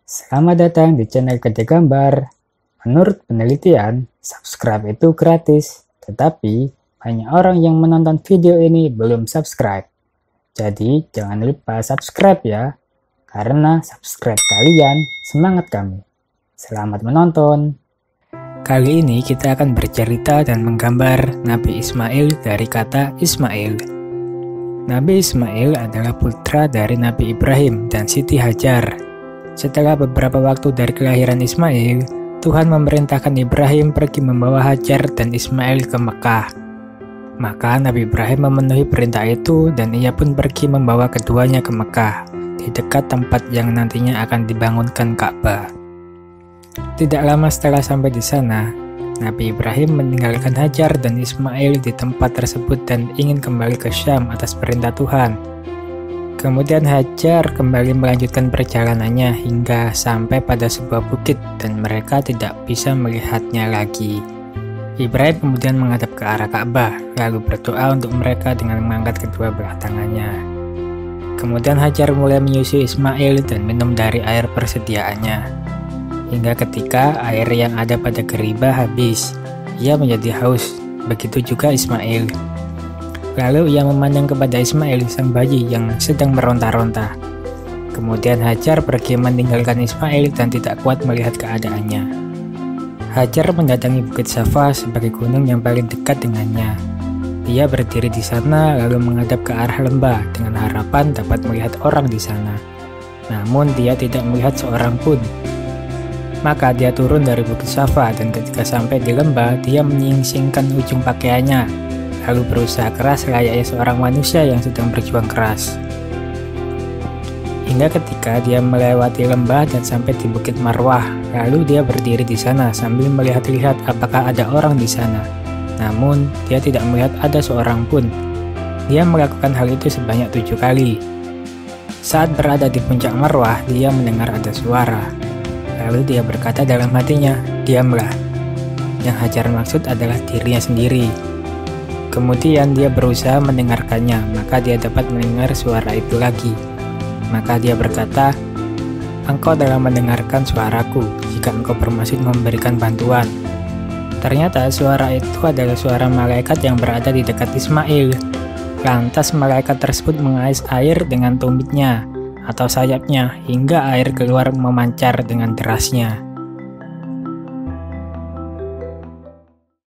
Selamat datang di channel Gede Gambar. Menurut penelitian, subscribe itu gratis, tetapi banyak orang yang menonton video ini belum subscribe. Jadi jangan lupa subscribe ya, karena subscribe kalian semangat kami. Selamat menonton. Kali ini kita akan bercerita dan menggambar Nabi Ismail dari kata Ismail. Nabi Ismail adalah putra dari Nabi Ibrahim dan Siti Hajar. Setelah beberapa waktu dari kelahiran Ismail, Tuhan memerintahkan Ibrahim pergi membawa Hajar dan Ismail ke Mekah. Maka Nabi Ibrahim memenuhi perintah itu dan ia pun pergi membawa keduanya ke Mekah, di dekat tempat yang nantinya akan dibangunkan Ka'bah. Tidak lama setelah sampai di sana, Nabi Ibrahim meninggalkan Hajar dan Ismail di tempat tersebut dan ingin kembali ke Syam atas perintah Tuhan. Kemudian Hajar kembali melanjutkan perjalanannya hingga sampai pada sebuah bukit dan mereka tidak bisa melihatnya lagi. Ibrahim kemudian menghadap ke arah Ka'bah, lalu berdoa untuk mereka dengan mengangkat kedua belah tangannya. Kemudian Hajar mulai menyusui Ismail dan minum dari air persediaannya. Hingga ketika air yang ada pada geribah habis, ia menjadi haus, begitu juga Ismail. Lalu ia memandang kepada Ismail, sang bayi yang sedang meronta-ronta. Kemudian Hajar pergi meninggalkan Ismail dan tidak kuat melihat keadaannya. Hajar mendatangi Bukit Safa sebagai gunung yang paling dekat dengannya. Dia berdiri di sana lalu menghadap ke arah lembah dengan harapan dapat melihat orang di sana. Namun dia tidak melihat seorang pun. Maka dia turun dari Bukit Safa dan ketika sampai di lembah, dia menyingsingkan ujung pakaiannya, lalu berusaha keras layaknya seorang manusia yang sedang berjuang keras. Hingga ketika dia melewati lembah dan sampai di Bukit Marwah, lalu dia berdiri di sana sambil melihat-lihat apakah ada orang di sana. Namun, dia tidak melihat ada seorang pun. Dia melakukan hal itu sebanyak 7 kali. Saat berada di puncak Marwah, dia mendengar ada suara. Lalu dia berkata dalam hatinya, "Diamlah." Yang Hajar maksud adalah dirinya sendiri. Kemudian dia berusaha mendengarkannya, maka dia dapat mendengar suara itu lagi. Maka dia berkata, "Engkau telah mendengarkan suaraku jika engkau bermaksud memberikan bantuan." Ternyata suara itu adalah suara malaikat yang berada di dekat Ismail. Lantas malaikat tersebut mengais air dengan tumitnya atau sayapnya hingga air keluar memancar dengan derasnya.